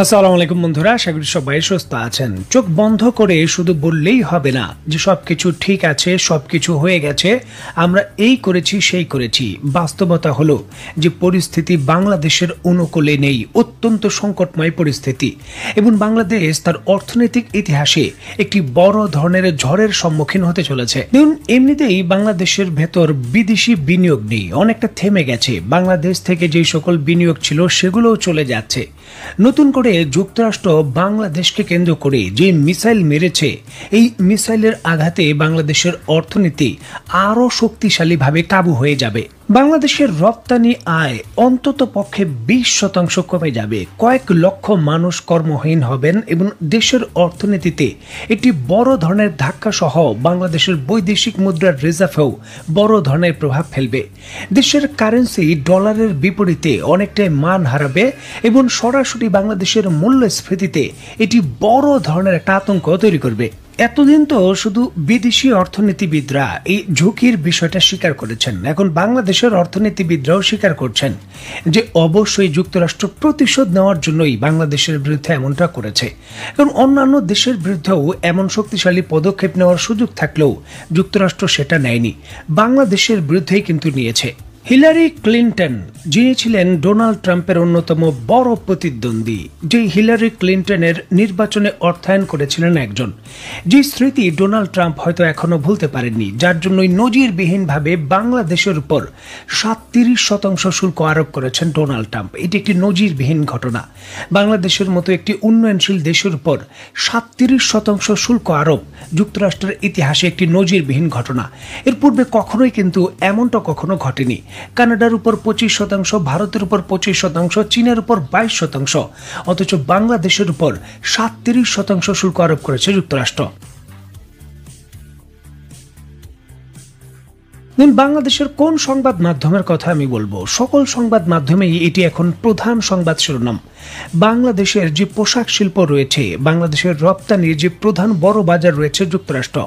আসসালামু আলাইকুম বন্ধুরা, আশা করি সবাই সুস্থ আছেন। চোখ বন্ধ করে শুধু বললেই হবে না যে সবকিছু ঠিক আছে, সবকিছু হয়ে গেছে, আমরা এই করেছি সেই করেছি। বাস্তবতা হলো যে পরিস্থিতি বাংলাদেশের অনুকূলে নেই, অত্যন্ত সংকটময় পরিস্থিতি, এবং বাংলাদেশ তার অর্থনৈতিক ইতিহাসে একটি বড় ধরনের ঝড়ের সম্মুখীন হতে চলেছে। দেখুন, এমনিতেই বাংলাদেশের ভেতর বিদেশি বিনিয়োগ নেই, অনেকটা থেমে গেছে। বাংলাদেশ থেকে যে সকল বিনিয়োগ ছিল সেগুলোও চলে যাচ্ছে। নতুন করে যুক্তরাষ্ট্র বাংলাদেশকে কেন্দ্র করে যে মিসাইল মেরেছে, এই মিসাইলের আঘাতে বাংলাদেশের অর্থনীতি আরো শক্তিশালীভাবে কাবু হয়ে যাবে। বাংলাদেশের রপ্তানি আয় অন্তত পক্ষে 20% কমে যাবে, কয়েক লক্ষ মানুষ কর্মহীন হবেন এবং দেশের অর্থনীতিতে একটি বড় ধরনের ধাক্কা সহ বাংলাদেশের বৈদেশিক মুদ্রার রিজার্ভেও বড় ধরনের প্রভাব ফেলবে। দেশের কারেন্সি ডলারের বিপরীতে অনেকটাই মান হারাবে এবং সরাসরি বাংলাদেশের মূল্যস্ফীতিতে এটি বড় ধরনের একটা আতঙ্ক তৈরি করবে। এতদিন তো শুধু বিদেশি অর্থনীতিবিদরা এই ঝুঁকির বিষয়টা স্বীকার করেছেন, এখন বাংলাদেশের অর্থনীতিবিদরাও স্বীকার করছেন যে অবশ্যই যুক্তরাষ্ট্র প্রতিশোধ নেওয়ার জন্যই বাংলাদেশের বিরুদ্ধে এমনটা করেছে। কারণ অন্যান্য দেশের বিরুদ্ধেও এমন শক্তিশালী পদক্ষেপ নেওয়ার সুযোগ থাকলেও যুক্তরাষ্ট্র সেটা নেয়নি, বাংলাদেশের বিরুদ্ধেই কিন্তু নিয়েছে। হিলারি ক্লিন্টন, যিনি ছিলেন ডোনাল্ড ট্রাম্পের অন্যতম বড় প্রতিদ্বন্দ্বী, যে হিলারি ক্লিন্টনের নির্বাচনে অর্থায়ন করেছিলেন একজন, যে স্মৃতি ডোনাল্ড ট্রাম্প হয়তো এখনো ভুলতে পারেননি, যার জন্যই নজিরবিহীনভাবে বাংলাদেশের উপর 37% শুল্ক আরোপ করেছেন ডোনাল্ড ট্রাম্প। এটি একটি নজিরবিহীন ঘটনা। বাংলাদেশের মতো একটি উন্নয়নশীল দেশের উপর 37% শুল্ক আরোপ যুক্তরাষ্ট্রের ইতিহাসে একটি নজিরবিহীন ঘটনা। এর পূর্বে কখনোই কিন্তু এমনটা কখনো ঘটেনি। কানাডার উপর 25%, ভারতের উপর 25%, চীনের উপর 22%, অথচ বাংলাদেশের উপর 37% শুল্ক আরোপ করেছে যুক্তরাষ্ট্র। বাংলাদেশের কোন সংবাদ মাধ্যমের কথা আমি বলবো? সকল সংবাদ মাধ্যমেই এটি এখন প্রধান সংবাদ শিরোনাম। বাংলাদেশের যে পোশাক শিল্প রয়েছে, বাংলাদেশের রপ্তানির যে প্রধান বড় বাজার রয়েছে যুক্তরাষ্ট্র,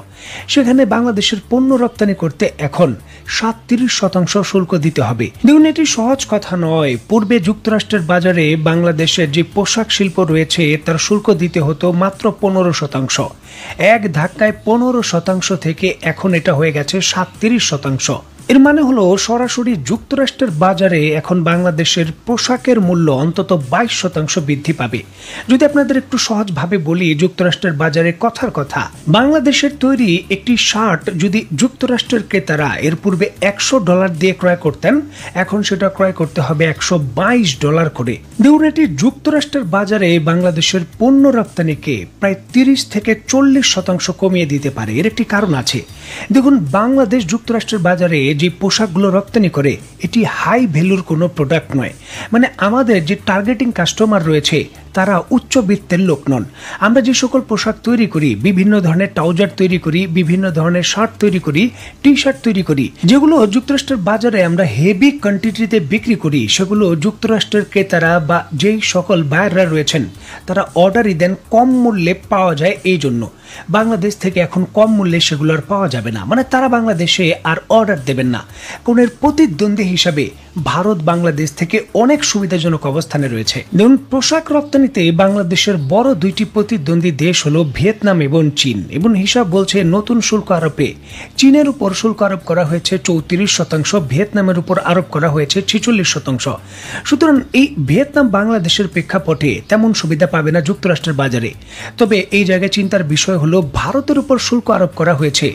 সেখানে বাংলাদেশের পণ্য রপ্তানি করতে এখন 37% শুল্ক দিতে হবে। দেখুন, এটি সহজ কথা নয়। পূর্বে যুক্তরাষ্ট্রের বাজারে বাংলাদেশের যে পোশাক শিল্প রয়েছে তার শুল্ক দিতে হতো মাত্র 15%। এক ধাক্কায় 15% থেকে এখন এটা হয়ে গেছে 37%। এর মানে হলো সরাসরি যুক্তরাষ্ট্রের বাজারে এখন বাংলাদেশের পোশাকের মূল্য অন্তত 22% বৃদ্ধি পাবে। যদি আপনাদের একটু সহজভাবে বলি, যুক্তরাষ্ট্রের বাজারে কথার কথা, বাংলাদেশের তৈরি একটি শার্ট যদি যুক্তরাষ্ট্রের ক্রেতারা এর পূর্বে $100 দিয়ে ক্রয় করতেন, এখন সেটা ক্রয় করতে হবে $122 করে। দেখুন, এটি যুক্তরাষ্ট্রের বাজারে বাংলাদেশের পণ্য রপ্তানিকে প্রায় 30 থেকে 40% কমিয়ে দিতে পারে। এর একটি কারণ আছে। দেখুন, বাংলাদেশ যুক্তরাষ্ট্রের বাজারে যে পোশাকগুলো রপ্তানি করে, এটি হাই ভ্যালুর কোনো প্রোডাক্ট নয়। মানে আমাদের যে টার্গেটিং কাস্টমার রয়েছে তারা উচ্চবিত্তের লোক নন। আমরা যে সকল পোশাক তৈরি করি, বিভিন্ন ধরনের ট্রাউজার তৈরি করি, বিভিন্ন ধরনের শার্ট তৈরি করি, টি শার্ট তৈরি করি, যেগুলো যুক্তরাষ্ট্রের বাজারে আমরা হেভি কোয়ান্টিটিতে বিক্রি করি, সেগুলো যুক্তরাষ্ট্রের ক্রেতারা বা যেই সকল বায়াররা রয়েছেন তারা অর্ডারই দেন কম মূল্যে পাওয়া যায়। এই জন্য বাংলাদেশ থেকে এখন কম মূল্যে সেগুলো আর পাওয়া যাবে না, মানে তারা বাংলাদেশে আর অর্ডার দেবেন না। কোন এর প্রতিদ্বন্দ্বী হিসাবে ভারত বাংলাদেশ থেকে অনেক সুবিধাজনক অবস্থানে রয়েছে। দেখুন, পোশাক রপ্তানিতে বাংলাদেশের বড় দুইটি প্রতিদ্বন্দ্বী দেশ হলো ভিয়েতনাম এবং চীন, এবং হিসাব বলছে নতুন শুল্ক আরোপে চীনের উপর শুল্ক আরোপ করা হয়েছে 34%, ভিয়েতনামের উপর আরোপ করা হয়েছে 46%। সুতরাং এই ভিয়েতনাম বাংলাদেশের প্রেক্ষাপটে তেমন সুবিধা পাবে না যুক্তরাষ্ট্রের বাজারে। তবে এই জায়গায় চিন্তার বিষয় হলো ভারতের উপর শুল্ক আরোপ করা হয়েছে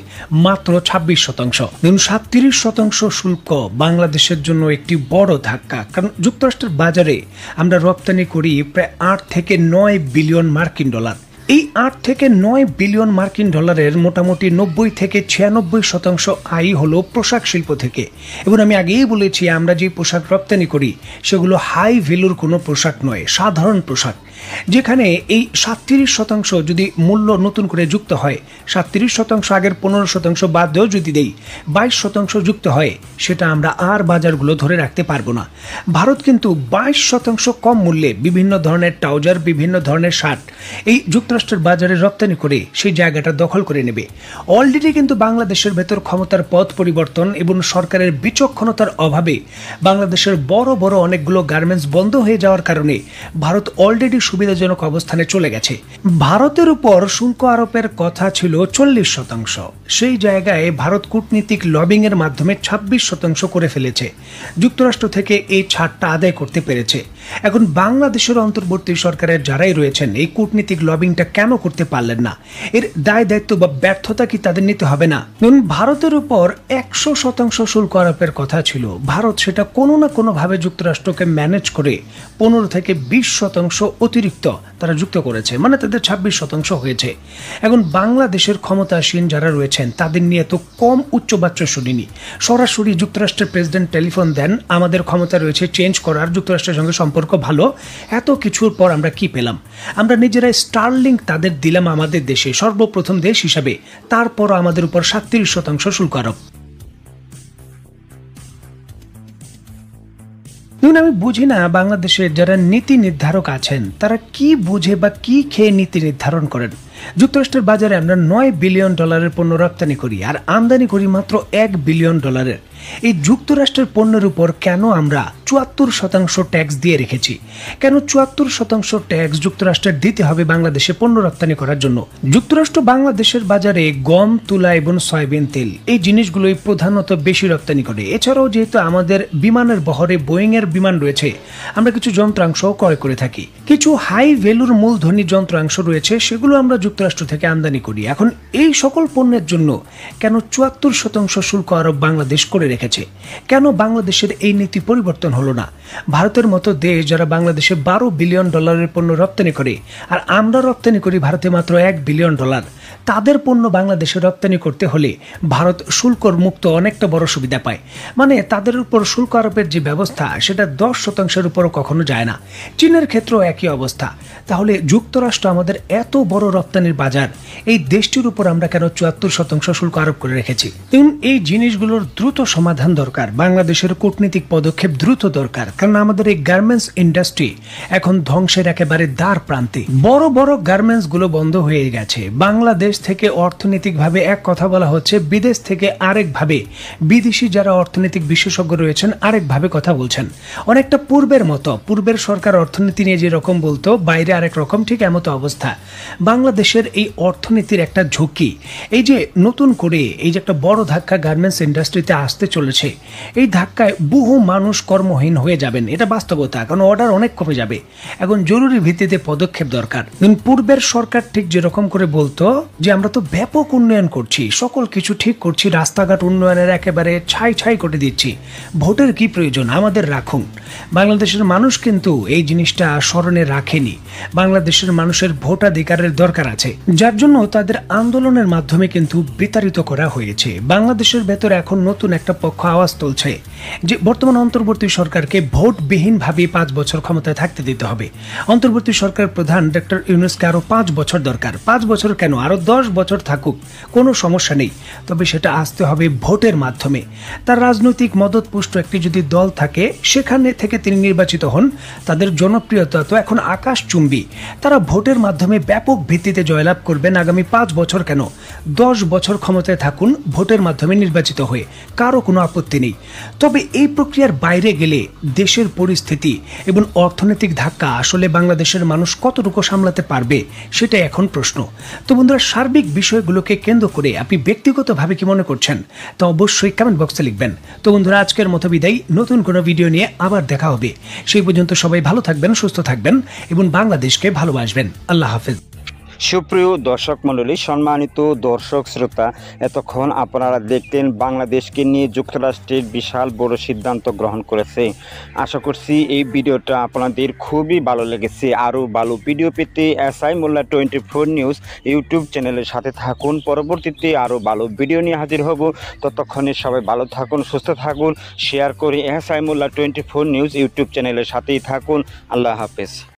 মাত্র 26%। দেখুন, 37% শুল্ক বাংলাদেশের জন্য একটি বড় ধাক্কা, কারণ যুক্তরাষ্ট্রের বাজারে আমরা রপ্তানি করি প্রায় 8 থেকে 9 বিলিয়ন মার্কিন ডলার। এই 8 থেকে 9 বিলিয়ন মার্কিন ডলারের মোটামুটি 90 থেকে 96% আয় হলো পোশাক শিল্প থেকে। এবং আমি আগেই বলেছি, আমরা যে পোশাক রপ্তানি করি সেগুলো হাই ভ্যালুর কোনো পোশাক নয়, সাধারণ পোশাক। যেখানে এই 37% যদি মূল্য নতুন করে যুক্ত হয়, 37% আগের 15% বাদ দিয়েও যদি দেই 22% যুক্ত হয়, সেটা আমরা আর বাজারগুলো ধরে রাখতে পারবো না। ভারত কিন্তু 22% কম মূল্যে বিভিন্ন ধরনের ট্রাউজার, বিভিন্ন ধরনের শার্ট এই যুক্তরাষ্ট্রের বাজারে রপ্তানি করে সেই জায়গাটা দখল করে নেবে। অলরেডি কিন্তু বাংলাদেশের ভেতর ক্ষমতার পথ পরিবর্তন এবং সরকারের বিচক্ষণতার অভাবে বাংলাদেশের বড় বড় অনেকগুলো গার্মেন্টস বন্ধ হয়ে যাওয়ার কারণে ভারত অলরেডি সুবিধাজনক অবস্থানে চলে গেছে। ভারতের উপর শুল্ক আরোপের কথা ছিল 40%, সেই জায়গায় ভারত কূটনীতিক লবিং এর মাধ্যমে 26% করে ফেলেছে। যুক্তরাষ্ট্র থেকে এই ছাড়টা আদায় করতে পেরেছে। এখন বাংলাদেশের অন্তর্বর্তী সরকারের যারাই রয়েছেন এই কূটনীতিক লবিংটা কেন করতে পারলেন না? এর দায় দায়িত্ব বা ব্যর্থতা কি তাদের নিতে হবে না? ভারতের উপর 100% শুল্ক আরোপের কথা ছিল, ভারত সেটা কোনো না কোনো ভাবে যুক্তরাষ্ট্রকে ম্যানেজ করে 15 থেকে 20% অতিরিক্ত তারা যুক্ত করেছে, মানে তাদের 26% হয়েছে। এখন বাংলাদেশের ক্ষমতাসীন যারা রয়েছেন তাদের নিয়ে তো কম উচ্চবাচ্য শুনিনি। সরাসরি যুক্তরাষ্ট্রের প্রেসিডেন্ট টেলিফোন দেন, আমাদের ক্ষমতা রয়েছে চেঞ্জ করার, যুক্তরাষ্ট্রের সঙ্গে সম্পর্ক ভালো। এত কিছুর পর আমরা কি পেলাম? আমরা নিজেরাই স্টারলিংক তাদের দিলাম আমাদের দেশে সর্বপ্রথম দেশ হিসাবে, তারপর আমাদের উপর 37% শুল্ক আরোপ। আমি বুঝি না বাংলাদেশের যারা নীতি নির্ধারক আছেন তারা কি বুঝে বা কি খেয়ে নীতি নির্ধারণ করেন। যুক্তরাষ্ট্রের বাজারে আমরা $9 বিলিয়ন পণ্য রপ্তানি করি আর আমদানি করি মাত্র $1 বিলিয়ন। এই যুক্তরাষ্ট্রের পণ্যের উপর কেন আমরা 74% ট্যাক্স দিয়ে রেখেছি? কেন 74% ট্যাক্স যুক্তরাষ্ট্রের দিতে হবে বাংলাদেশে পণ্য রপ্তানি করার জন্য? যুক্তরাষ্ট্র বাংলাদেশের বাজারে গম, তুলা এবং সয়াবিন তেল এই জিনিসগুলোই প্রধানত বেশি রপ্তানি করে। এছাড়াও যেহেতু আমাদের বিমানের বহরে বোয়িং এর বিমান রয়েছে, আমরা কিছু যন্ত্রাংশ ক্রয় করে থাকি। কিছু হাই ভ্যালুর মূলধনী যন্ত্রাংশ রয়েছে, সেগুলো আমরা যুক্তরাষ্ট্র থেকে আমদানি করি। এখন এই সকল পণ্যের জন্য কেন 74% শুল্ক আরোপ বাংলাদেশ করে রেখেছে? কেন বাংলাদেশের এই নীতি পরিবর্তন হলো না? ভারতের মতো দেশ যারা বাংলাদেশে $12 বিলিয়ন পণ্য রপ্তানি করে আর আমরা রপ্তানি করি ভারতে মাত্র $1 বিলিয়ন, তাদের পণ্য বাংলাদেশে রপ্তানি করতে হলে ভারত শুল্কর মুক্ত অনেকটা বড় সুবিধা পায়। মানে তাদের উপর শুল্ক আরোপের যে ব্যবস্থা সেটা 10%-এর উপরও কখনো যায় না। চীনের ক্ষেত্রেও একই অবস্থা। তাহলে যুক্তরাষ্ট্র আমাদের এত বড় রপ্তানির বাজার, এই দেশটির উপর আমরা কেন 74% শুল্ক আরোপ করে রেখেছি? এই জিনিসগুলোর দ্রুত সমাধান দরকার। বাংলাদেশের কূটনীতিক পদক্ষেপ দ্রুত দরকার, কারণ আমাদের এই গার্মেন্টস ইন্ডাস্ট্রি এখন ধ্বংসের একেবারে দ্বার প্রান্তে। বড় বড় গার্মেন্টস গুলো বন্ধ হয়ে গেছে। বাংলাদেশ থেকে অর্থনৈতিকভাবে এক কথা বলা হচ্ছে, বিদেশ থেকে আরেক ভাবে, বিদেশি যারা অর্থনৈতিক বিশেষজ্ঞ রয়েছেন আরেক ভাবে কথা বলছেন। অনেকটা পূর্বের মতো, পূর্বের সরকার অর্থনীতি নিয়ে যেরকম বলতো বাইরে আরেক রকম, ঠিক এমতো অবস্থা। বাংলাদেশের এই অর্থনীতির একটা ঝুঁকি, এই যে নতুন করে এই যে একটা বড় ধাক্কা গার্মেন্টস ইন্ডাস্ট্রিতে আসতে চলেছে, এই ধাক্কায় বহু মানুষ কর্মহীন হয়ে যাবেন, এটা বাস্তবতা। কারণ অর্ডার অনেক কমে যাবে। এখন জরুরি ভিত্তিতে পদক্ষেপ দরকার। পূর্বের সরকার ঠিক যেরকম করে বলতো যে আমরা তো ব্যাপক উন্নয়ন করছি, সকল কিছু ঠিক করছি, রাস্তাঘাট উন্নয়নের একেবারে ছাই ছাই করে দিচ্ছি, ভোটের কি প্রয়োজন, আমাদের রাখুন। বাংলাদেশের মানুষ কিন্তু এই জিনিসটা স্মরণে রাখেনি। বাংলাদেশের মানুষের ভোটাধিকারের দরকার আছে, যার জন্য তাদের আন্দোলনের মাধ্যমে কিন্তু বিতাড়িত করা হয়েছে। বাংলাদেশের ভেতরে এখন নতুন একটা পক্ষ আওয়াজ তুলছে যে বর্তমান অন্তর্বর্তী সরকারকে ভোটবিহীনভাবে 5 বছর ক্ষমতায় থাকতে দিতে হবে। অন্তর্বর্তী সরকার প্রধান ডক্টর ইউনূসকে আরো 5 বছর দরকার। 5 বছর কেন, আরো 10 বছর থাকুক, কোনো সমস্যা নেই, তবে সেটা আসতে হবে ভোটের মাধ্যমে। তার রাজনৈতিক মদতপুষ্ট একটি যদি দল থাকে, সেখানে থেকে তিনি নির্বাচিত হন, তাদের জনপ্রিয়তা তো এখন আকাশচুম্বী। তারা ভোটের মাধ্যমে ব্যাপক ভিত্তিতে জয়লাভ করবেন। আগামী 5 বছর কেন, 10 বছর ক্ষমতায় থাকুন ভোটের মাধ্যমে নির্বাচিত হয়ে, কারো কোনো আপত্তি নেই। তবে এই প্রক্রিয়ার বাইরে গেলে দেশের পরিস্থিতি এবং অর্থনৈতিক ধাক্কা আসলে বাংলাদেশের মানুষ কতটুকু সামলাতে পারবে, সেটাই এখন প্রশ্ন। তো বন্ধুরা, সার্বিক বিষয়গুলোকে কেন্দ্র করে আপনি ব্যক্তিগতভাবে কি মনে করছেন তা অবশ্যই কমেন্ট বক্সে লিখবেন। তো বন্ধুরা, আজকের মতো বিদায়, নতুন কোনো ভিডিও নিয়ে আবার দেখা হবে। সেই পর্যন্ত সবাই ভালো থাকবেন, সুস্থ থাকবেন এবং বাংলাদেশকে ভালোবাসবেন। আল্লাহ হাফেজ। সুপ্রিয় দর্শক মণ্ডলী, সম্মানিত দর্শক শ্রোতা, এতক্ষণ আপনারা দেখতেন বাংলাদেশকে নিয়ে যুক্তরাষ্ট্রের বিশাল বড় সিদ্ধান্ত গ্রহণ করেছে। আশা করছি এই ভিডিওটা আপনাদের খুবই ভালো লেগেছে। আরও ভালো ভিডিও পেতে এসআই মোল্লা 24 নিউজ ইউটিউব চ্যানেলের সাথে থাকুন। পরবর্তীতে আরও ভালো ভিডিও নিয়ে হাজির হব। ততক্ষণে সবাই ভালো থাকুন, সুস্থ থাকুন, শেয়ার করে এসআই মোল্লা 24 নিউজ ইউটিউব চ্যানেলের সাথেই থাকুন। আল্লাহ হাফেজ।